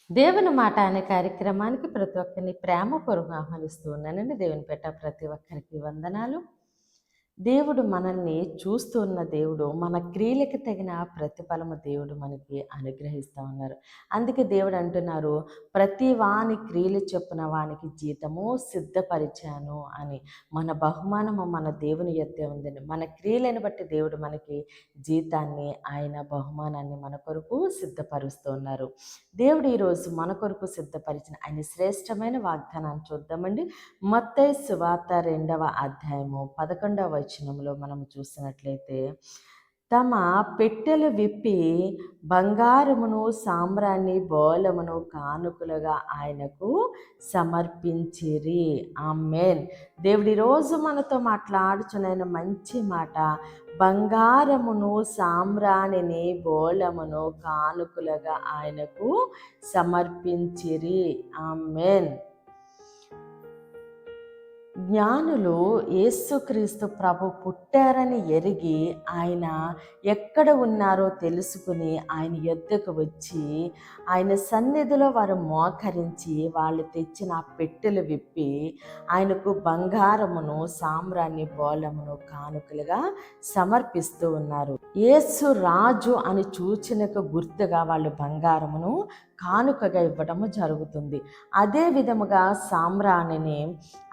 దేవుని మాట అనే కార్యక్రమానికి ప్రతి ఒక్కరిని ప్రేమపూర్వకంగా ఆహ్వానిస్తూ ఉన్నానండి. దేవుని పెట్ట ప్రతి ఒక్కరికి వందనాలు. దేవుడు మనల్ని చూస్తూ ఉన్న దేవుడు, మన క్రియలకు తగిన ప్రతిఫలము దేవుడు మనకి అనుగ్రహిస్తూ ఉన్నారు. అందుకే దేవుడు అంటున్నారు, ప్రతి వాని క్రియలు చొప్పున వానికి జీతము సిద్ధపరిచాను అని. మన బహుమానము మన దేవుని యొద్దే ఉందండి. మన క్రియలను బట్టి దేవుడు మనకి జీతాన్ని, ఆయన బహుమానాన్ని మన కొరకు సిద్ధపరుస్తూ ఉన్నారు. దేవుడు ఈరోజు మన కొరకు సిద్ధపరిచిన ఆయన శ్రేష్టమైన వాగ్దానాన్ని చూద్దామండి. మత్తయి సువార్త 2వ అధ్యాయము 11వ వచనంలో మనం చూసినట్లయితే, తమ పెట్టెలు విప్పి బంగారమును సామ్రాణి బోలమును కానుకలుగా ఆయనకు సమర్పించిరి. ఆమేన్. దేవుడు ఈరోజు మనతో మాట్లాడుచున్న మంచి మాట, బంగారమును సామ్రాణిని బోలమును కానుకలుగా ఆయనకు సమర్పించిరి. ఆమేన్. జ్ఞానులు యేసుక్రీస్తు ప్రభు పుట్టారని ఎరిగి ఆయన ఎక్కడ ఉన్నారో తెలుసుకుని ఆయన యొద్దకు వచ్చి ఆయన సన్నిధిలో వారు మోకరించి వాళ్ళు తెచ్చిన పెట్టెలు విప్పి ఆయనకు బంగారమును సామ్రాణి బోలమును కానుకలుగా సమర్పిస్తూ ఉన్నారు. యేసు రాజు అని సూచనకు గుర్తుగా వాళ్ళు బంగారమును కానుకగా ఇవ్వడము జరుగుతుంది. అదే విధముగా సామ్రాణిని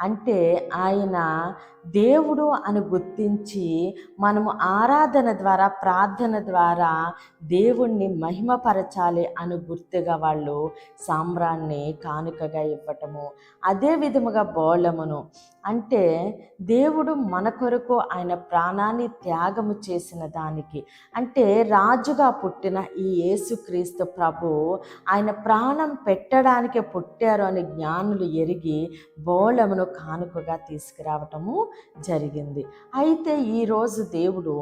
అంటే ఆయన దేవుడు అని గుర్తించి మనము ఆరాధన ద్వారా ప్రార్థన ద్వారా దేవుణ్ణి మహిమపరచాలి అని గుర్తుగా వాళ్ళు సామ్రాన్ని కానుకగా ఇవ్వటము. అదే విధముగా బోళమును అంటే దేవుడు మన కొరకు ఆయన ప్రాణాన్ని త్యాగము చేసిన దానికి, అంటే రాజుగా పుట్టిన ఈ యేసుక్రీస్తు ప్రభు ఆయన ప్రాణం పెట్టడానికి పుట్టారు అని జ్ఞానులు ఎరిగి బోళమును కానుకగా తీసుకురావటము జరిగింది. అయితే ఈరోజు దేవుడు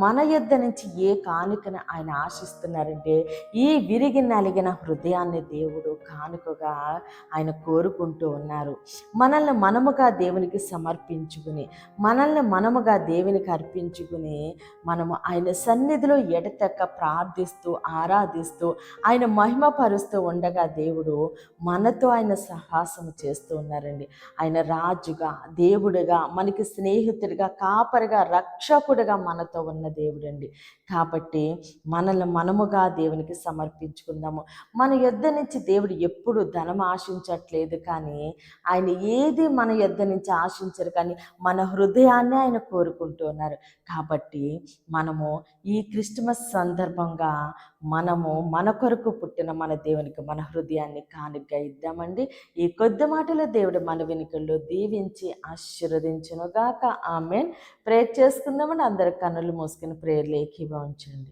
మన యొద్ద నుంచి ఏ కానుకను ఆయన ఆశిస్తున్నారంటే, ఈ విరిగి నలిగిన హృదయాన్ని దేవుడు కానుకగా ఆయన కోరుకుంటూ ఉన్నారు. మనల్ని మనముగా దేవునికి సమర్పించుకుని, మనల్ని మనముగా దేవునికి అర్పించుకుని మనము ఆయన సన్నిధిలో ఎడతెక్క ప్రార్థిస్తూ ఆరాధిస్తూ ఆయన మహిమపరుస్తూ ఉండగా దేవుడు మనతో ఆయన సహాసం చేస్తూ ఉన్నారండి. ఆయన రాజుగా దేవుడుగా మనకి స్నేహితుడిగా కాపరిగా రక్షకుడిగా మనతో ఉన్న దేవుడండి. కాబట్టి మనల్ని మనముగా దేవునికి సమర్పించుకుందాము. మన యొద్ద నుంచి దేవుడు ఎప్పుడు ధనం ఆశించట్లేదు, కానీ ఆయన ఏది మన యొద్ద నుంచి ఆశించరు, కానీ మన హృదయాన్ని ఆయన కోరుకుంటూ ఉన్నారు. కాబట్టి మనము ఈ క్రిస్మస్ సందర్భంగా మనము మన కొరకు పుట్టిన మన దేవునికి మన హృదయాన్ని కానుకగా ఇద్దామండి. ఈ కొద్ది మాటల దేవుడు మన వెనుకల్లో దీవించి ఆశీర్వదించునుగాక. ఆమేన్. ప్రేయర్ చేసుకుందామండి. అందరి కన్నులు మూసుకుని ప్రేయర్లు ఏకీభవించండి.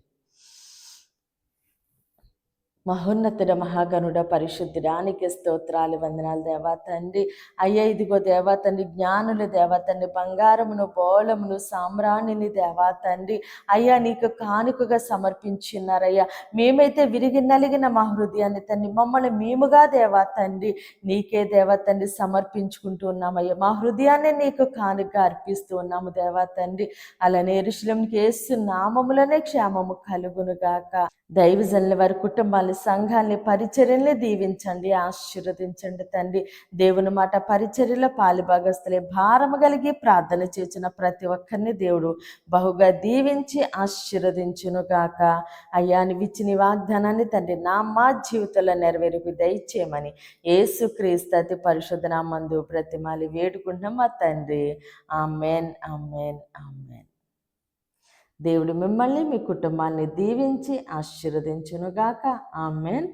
మహోన్నతుడ మహాగణుడ పరిశుద్ధుడానికి స్తోత్రాలు వందనాలు దేవా తండ్రి. అయ్యా ఇదిగో దేవా తండ్రి, జ్ఞానులు దేవా తండ్రి బంగారమును బోళమును సామ్రాణిని దేవా తండ్రి అయ్యా నీకు కానుకగా సమర్పించున్నారయ్యా. మేమైతే విరిగి నలిగిన మా హృదయాన్ని తండ్రి మమ్మల్ని మేముగా దేవా తండ్రి నీకే దేవా తండ్రి సమర్పించుకుంటూ ఉన్నామయ్యా. మా హృదయాన్ని నీకు కానుకగా అర్పిస్తూ ఉన్నాము దేవా తండ్రి. అలానే యెరూషలేముకి యేసు నామములోనే క్షేమము కలుగునుగాక. దైవజనుల వారి కుటుంబాన్ని సంఘాన్ని పరిచర్యల్ని దీవించండి, ఆశీర్వదించండి తండ్రి. దేవుని మాట పరిచర్యలో పాలుభాగస్తులే భారము కలిగి ప్రార్థన చేసిన ప్రతి ఒక్కరిని దేవుడు బహుగా దీవించి ఆశీర్వదించునుగాక. అయ్యా నీవిచ్చిన వాగ్దానాన్ని తండ్రి మా జీవితంలో నెరవేరుకు దయచేయమని యేసుక్రీస్తు అతి పరిశుద్ధ నామమున బ్రతిమాలి వేడుకుంటున్నాం మా తండ్రి. ఆమేన్, ఆమేన్, ఆమేన్. దేవుడు మిమ్మల్ని మీ కుటుంబాన్ని దీవించి ఆశీర్వదించునుగాక. ఆమేన్.